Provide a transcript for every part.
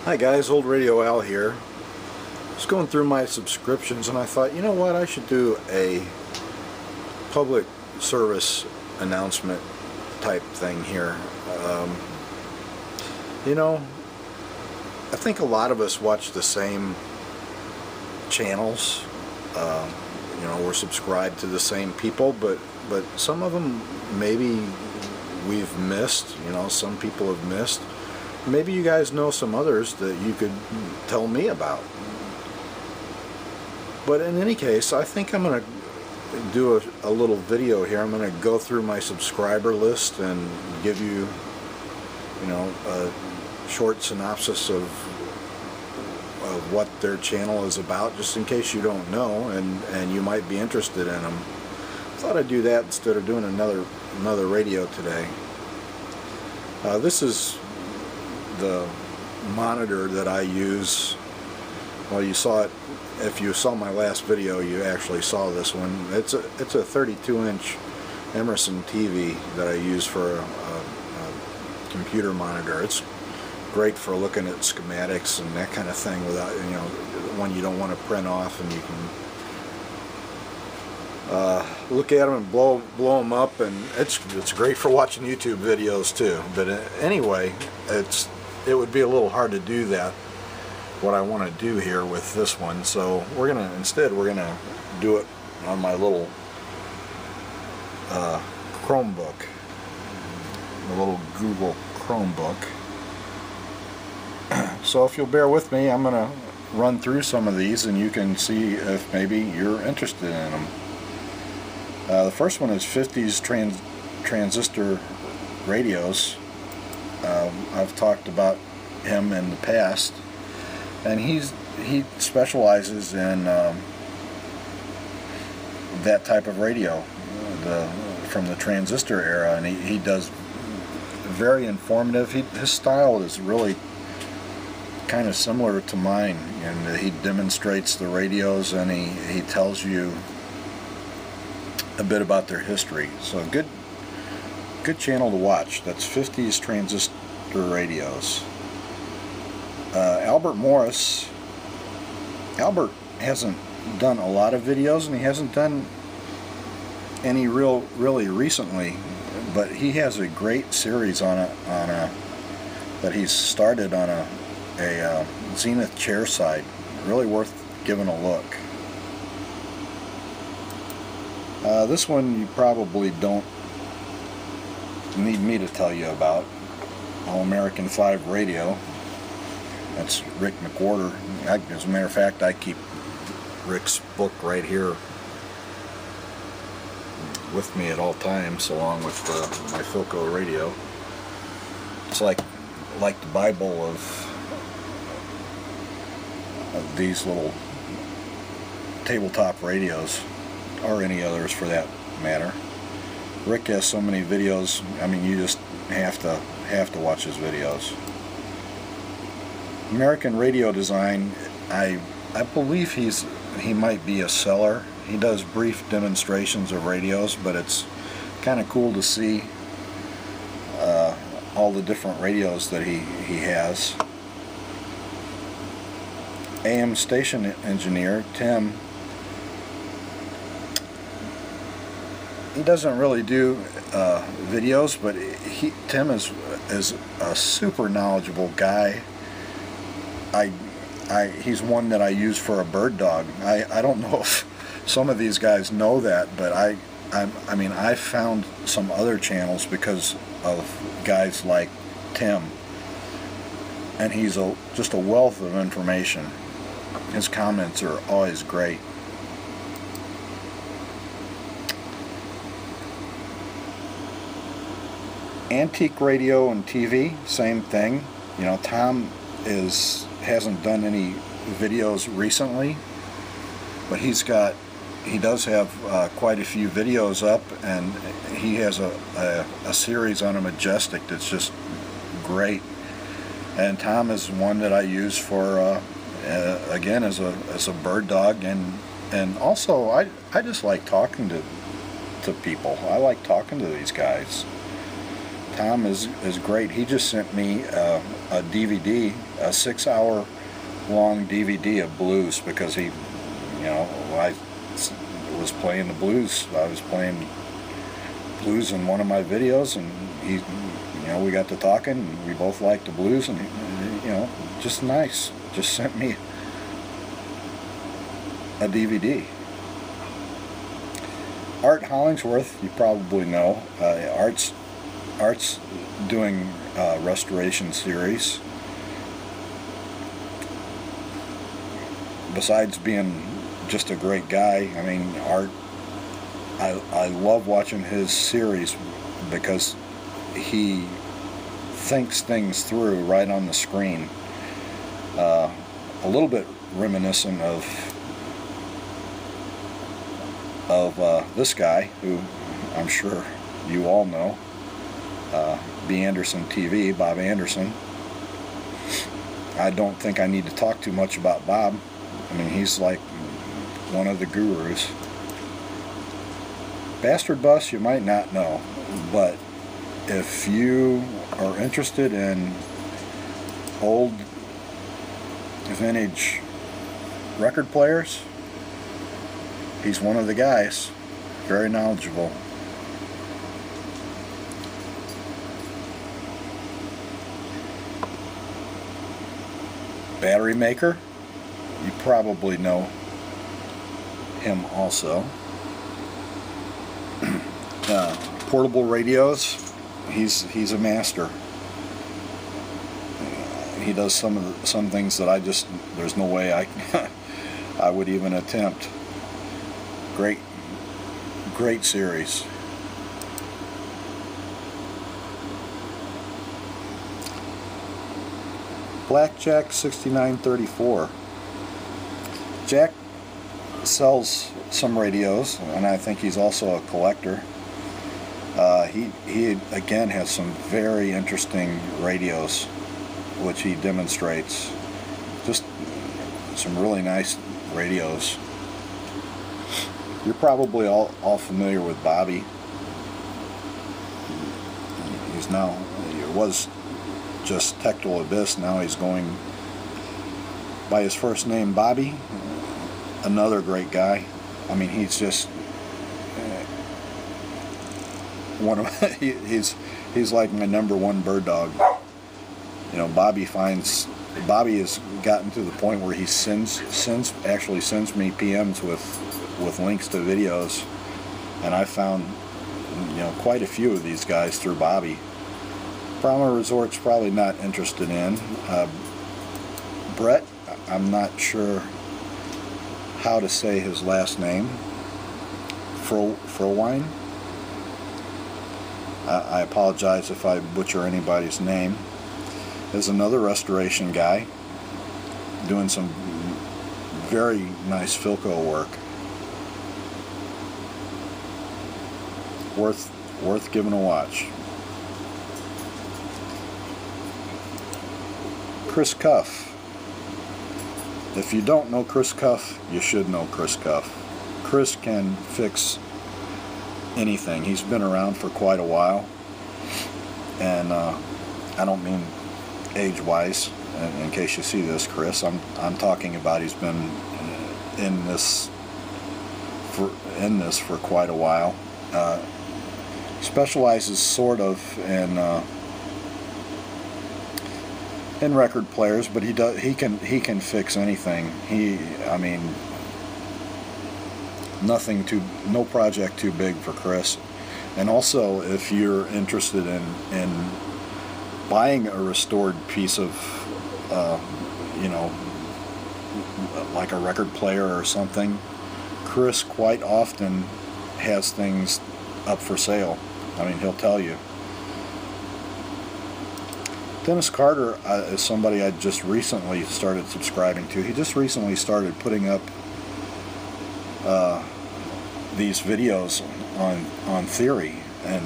Hi guys, Old Radio Al here. Just going through my subscriptions and I thought, you know what, I should do a public service announcement type thing here. You know, I think a lot of us watch the same channels. You know, we're subscribed to the same people, but some of them maybe we've missed. You know, some people have missed. Maybe you guys know some others that you could tell me about. But in any case, I think I'm going to do a little video here. I'm going to go through my subscriber list and give you, you know, a short synopsis of what their channel is about, just in case you don't know and you might be interested in them. I thought I'd do that instead of doing another radio today. This is the monitor that I use. Well, you saw it. If you saw my last video, you actually saw this one. It's a 32-inch Emerson TV that I use for a computer monitor. It's great for looking at schematics and that kind of thing without, you know, when you don't want to print off, and you can look at them and blow them up, and it's great for watching YouTube videos too. But anyway, it would be a little hard to do that, what I want to do here with this one. So instead we're gonna do it on my little Chromebook, the little Google Chromebook. So if you'll bear with me, I'm gonna run through some of these and you can see if maybe you're interested in them. The first one is 50s transistor radios. I've talked about him in the past, and he specializes in that type of radio, from the transistor era, and he does very informative. His style is really kind of similar to mine, and he demonstrates the radios and he tells you a bit about their history. So good channel to watch. That's 50s transistor radios. Albert Morris. Albert hasn't done a lot of videos, and he hasn't done any really recently, but he has a great series that he's started on a Zenith chair side. Really worth giving a look. This one you probably don't need me to tell you about. All American 5 Radio. That's Rick McWhorter. As a matter of fact, I keep Rick's book right here with me at all times, along with my Philco radio. It's like the Bible of these little tabletop radios, or any others for that matter. Rick has so many videos. I mean, you just have to watch his videos. American Radio Design. I believe he might be a seller. He does brief demonstrations of radios, but it's kind of cool to see all the different radios that he has. AM station engineer Tim. He doesn't really do videos, but Tim is a super knowledgeable guy. He's one that I use for a bird dog. I don't know if some of these guys know that, but I mean, I found some other channels because of guys like Tim, and he's just a wealth of information. His comments are always great. Antique radio and TV, same thing. You know, Tom hasn't done any videos recently, but he does have quite a few videos up, and he has a series on a Majestic that's just great. And Tom is one that I use for again as a bird dog, and also I just like talking to people. I like talking to these guys. Tom is great. He just sent me a DVD, a 6-hour long DVD of blues, because he, you know, I was playing the blues. I was playing blues in one of my videos, and he, you know, we got to talking, and we both liked the blues, and you know, just nice. Just sent me a DVD. Art Hollingsworth, you probably know. Art's doing a restoration series. Besides being just a great guy, I mean, Art, I love watching his series because he thinks things through right on the screen. A little bit reminiscent of this guy, who I'm sure you all know, B. Anderson TV, Bob Anderson. I don't think I need to talk too much about Bob. I mean, he's like one of the gurus. Bastard Bus, you might not know, but if you are interested in old vintage record players, he's one of the guys. Very knowledgeable. Battery Maker, you probably know him also. Portable radios, he's a master. He does some things that there's no way I would even attempt. Great series. Blackjack 6934. Jack sells some radios, and I think he's also a collector. He again has some very interesting radios, which he demonstrates. Just some really nice radios. You're probably all familiar with Bobby. He was just Tactile Abyss. Now he's going by his first name, Bobby. Another great guy. I mean, he's just one of he's like my #1 bird dog. You know, Bobby has gotten to the point where he actually sends me PMs with links to videos, and I found, you know, quite a few of these guys through Bobby. Brahma Resort's probably not interested in. Brett, I'm not sure how to say his last name. Frowine. I apologize if I butcher anybody's name. There's another restoration guy doing some very nice Philco work. Worth giving a watch. Chris Cuff. If you don't know Chris Cuff, you should know Chris Cuff. Chris can fix anything. He's been around for quite a while, and I don't mean age-wise. In case you see this, Chris, I'm talking about he's been in this for quite a while. Specializes sort of in record players, but he can fix anything. I mean, no project too big for Chris. And also, if you're interested in buying a restored piece of, you know, like a record player or something, Chris quite often has things up for sale. I mean, he'll tell you. Dennis Carter is somebody I just recently started subscribing to. He just recently started putting up these videos on theory, and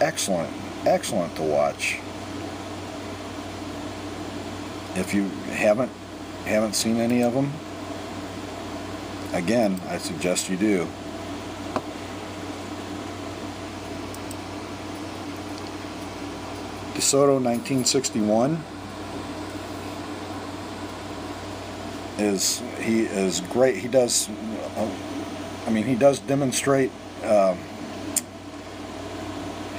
excellent to watch. If you haven't seen any of them, again, I suggest you do. DeSoto 1961 he is great. He does, he does demonstrate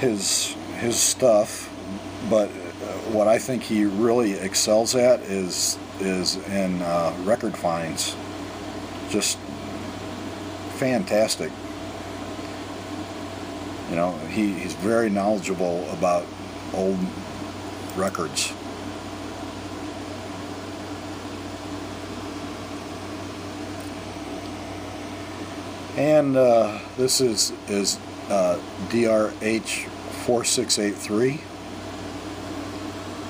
his stuff, but what I think he really excels at is in record finds. Just fantastic. You know, he's very knowledgeable about old records. And this is DRH 4683.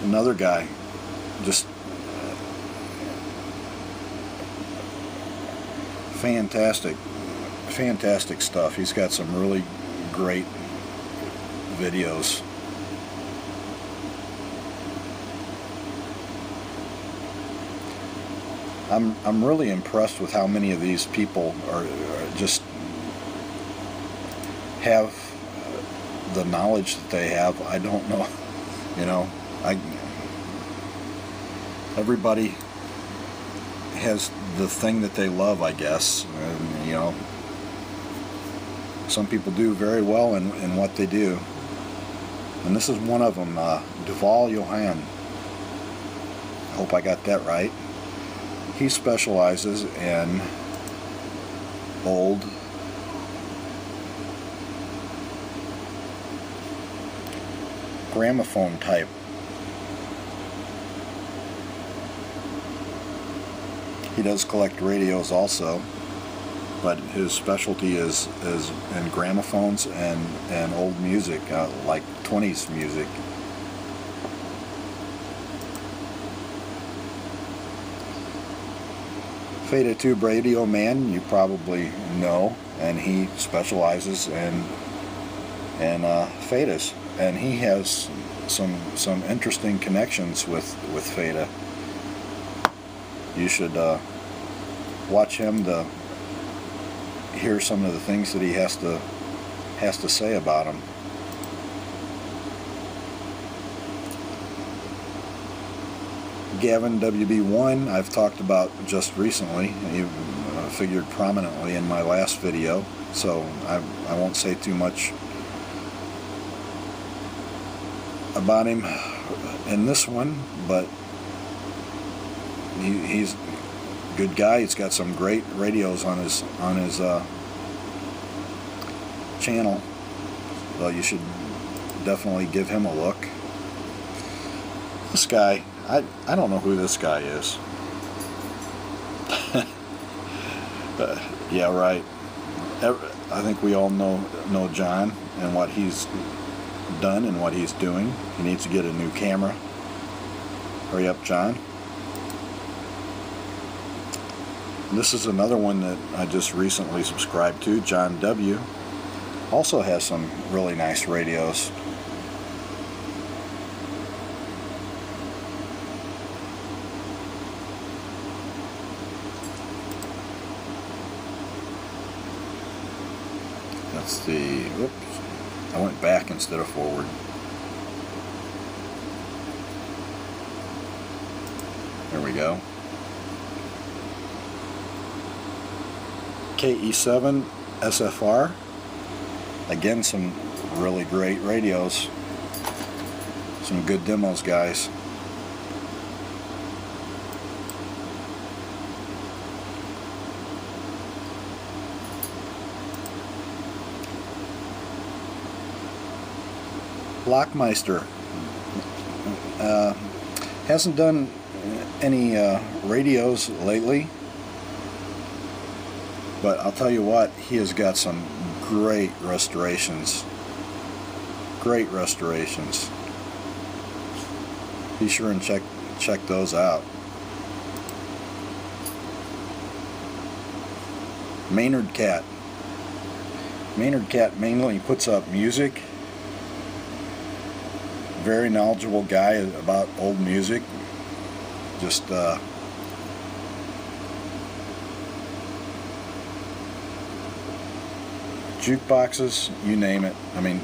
Another guy, just fantastic stuff. He's got some really great videos. I'm really impressed with how many of these people are just have the knowledge that they have. I don't know, you know, everybody has the thing that they love, I guess, and you know, some people do very well in what they do, and this is one of them. Duval Johann, I hope I got that right. He specializes in old gramophone type. He does collect radios also, but his specialty is in gramophones and old music, like 20s music. Feta Tube Radio Man, you probably know, and he specializes in Fetas, and he has some interesting connections with Feta. You should watch him to hear some of the things that he has to say about him. Gavin WB1 I've talked about just recently. He figured prominently in my last video, so I won't say too much about him in this one, but he's a good guy. He's got some great radios on his channel, so you should definitely give him a look. This guy, I don't know who this guy is. Yeah, right. I think we all know John and what he's done and what he's doing. He needs to get a new camera. Hurry up, John. This is another one that I just recently subscribed to. John W. also has some really nice radios. Let's see. Whoops. I went back instead of forward. There we go. KE7 SFR. Again, some really great radios. Some good demos, guys. Lockmeister hasn't done any radios lately, but I'll tell you what, he has got some great restorations. Great restorations. Be sure and check those out. Maynard Cat. Maynard Cat mainly puts up music. Very knowledgeable guy about old music. Just jukeboxes, you name it. I mean,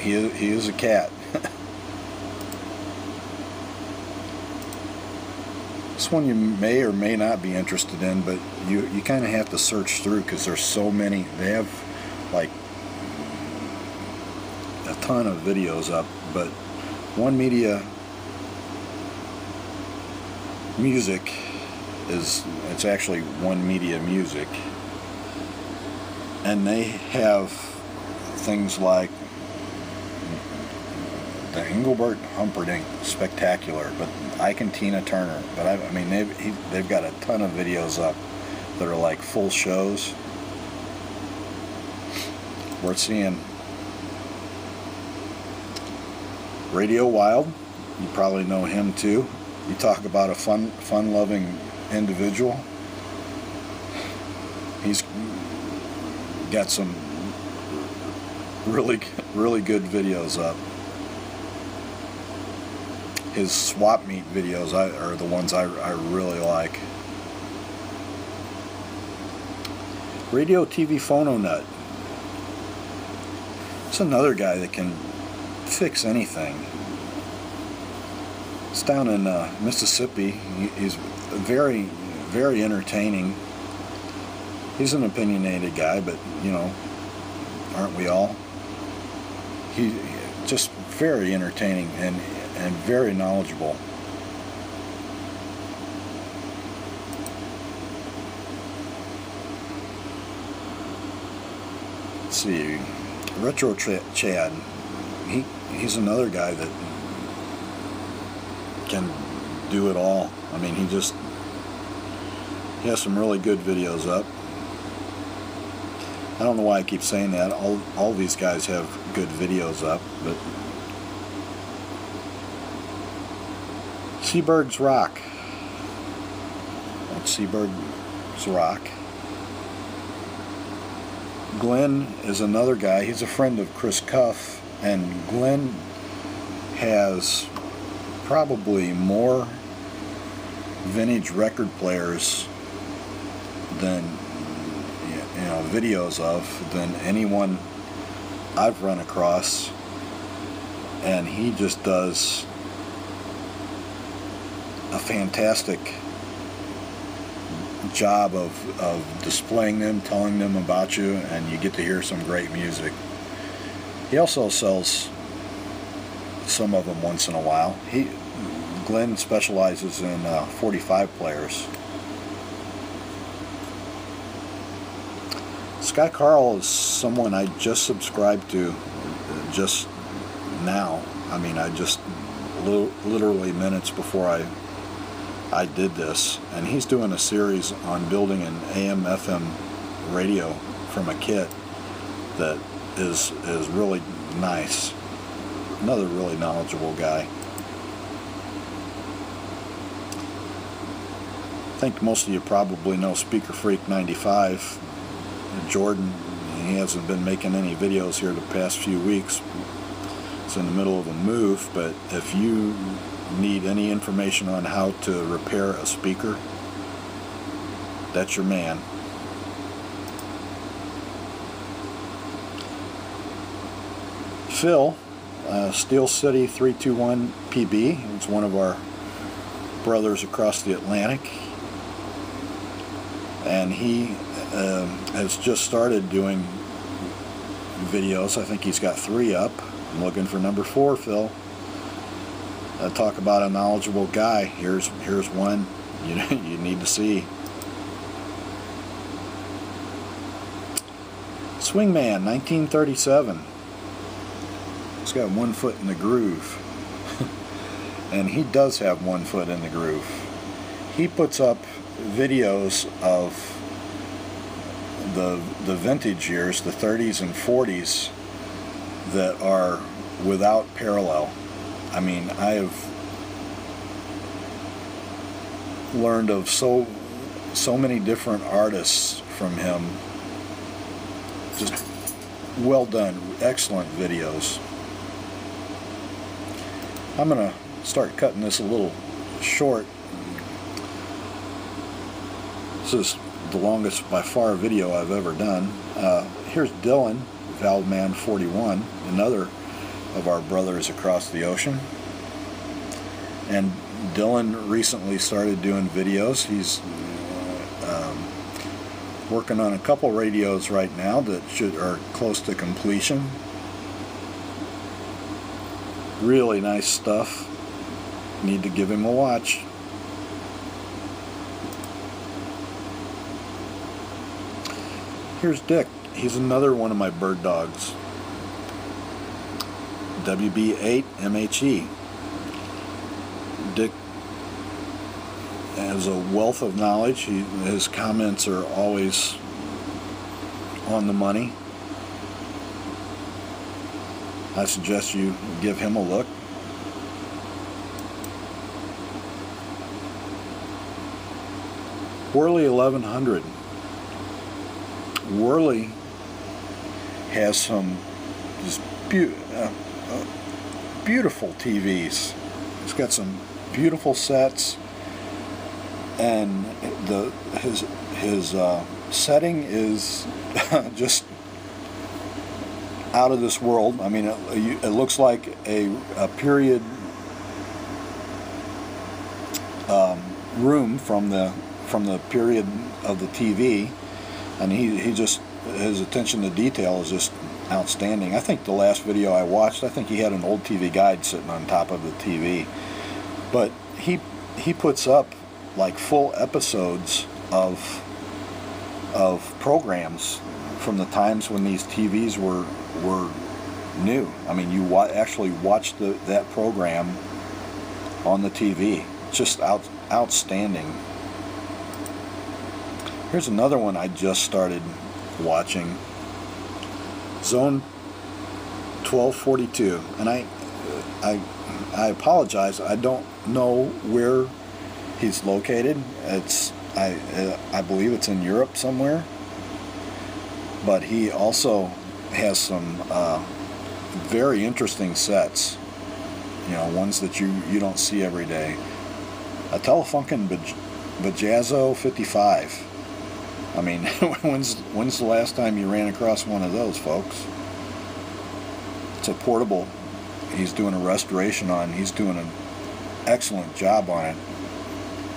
he is a cat. This one you may or may not be interested in, but you kind of have to search through because there's so many. They have like a ton of videos up, but One Media Music it's actually One Media Music, and they have things like the Engelbert Humperdinck Spectacular, but Ike and Tina Turner. But I mean, they've got a ton of videos up that are like full shows. We're seeing Radio Wild. You probably know him too. You talk about a fun-loving individual. He's got some really good videos up. His swap meet videos are the ones I really like. Radio TV Phono Nut. It's another guy that can fix anything. It's down in Mississippi. He's very entertaining. He's an opinionated guy, but you know, aren't we all? He's just very entertaining and very knowledgeable. Let's see, Retro Chad. He's another guy that can do it all. I mean, he has some really good videos up. I don't know why I keep saying that. All these guys have good videos up, but Seaberg's Rock. That's Seaberg's Rock. Glenn is another guy. He's a friend of Chris Cuff, and Glenn has probably more vintage record players than videos of than anyone I've run across, and he just does a fantastic job of displaying them, telling them about you, and you get to hear some great music. He also sells some of them once in a while. Glenn specializes in 45 players. Sky Carl is someone I just subscribed to just now. I mean, I just literally minutes before I did this, and he's doing a series on building an AM/FM radio from a kit that is really nice. Another really knowledgeable guy. I think most of you probably know Speaker Freak 95. Jordan, he hasn't been making any videos here the past few weeks. It's in the middle of a move, but if you need any information on how to repair a speaker, that's your man. Phil, Steel City 321 PB. It's one of our brothers across the Atlantic, and he has just started doing videos. I think he's got 3 up. I'm looking for number 4, Phil. Talk about a knowledgeable guy. Here's one you need to see. Swingman 1937. He's got one foot in the groove. And he does have one foot in the groove. He puts up videos of the vintage years, the 30s and 40s, that are without parallel. I mean, I have learned of so many different artists from him. Just well done, excellent videos. I'm gonna start cutting this a little short. This is the longest by far video I've ever done. Here's Dylan, Valveman 41, another of our brothers across the ocean. And Dylan recently started doing videos. He's working on a couple radios right now that are close to completion. Really nice stuff. Need to give him a watch. Here's Dick. He's another one of my bird dogs. WB8 MHE. Dick has a wealth of knowledge. His comments are always on the money. I suggest you give him a look. Worley 1100. Worley has some just beautiful TVs. It's got some beautiful sets, and his setting is just out of this world. I mean, it looks like a period room from the period of the TV, and he just, his attention to detail is just outstanding. I think the last video I watched, I think he had an old TV guide sitting on top of the TV, but he puts up like full episodes of programs from the times when these TVs were new. I mean, you actually watch that program on the TV. Just outstanding. Here's another one I just started watching. Zone 1242, and I apologize. I don't know where he's located. I believe it's in Europe somewhere. But he also has some very interesting sets. You know, ones that you don't see every day. A Telefunken Bajazzo 55. I mean, when's the last time you ran across one of those, folks? It's a portable. He's doing a restoration on. He's doing an excellent job on it,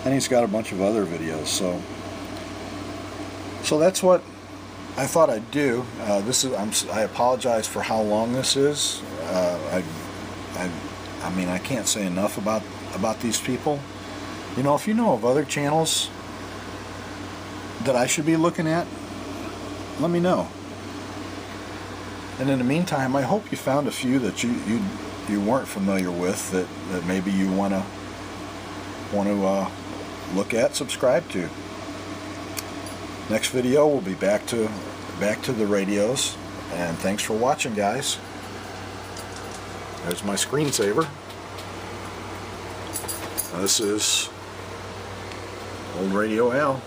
and he's got a bunch of other videos. So that's what I thought I'd do. I apologize for how long this is. I mean, I can't say enough about these people. You know, if you know of other channels that I should be looking at, let me know. And in the meantime, I hope you found a few that you weren't familiar with that maybe you want to look at, subscribe to. Next video we'll be back to the radios, and thanks for watching, guys. There's my screensaver. This is old Radio Al.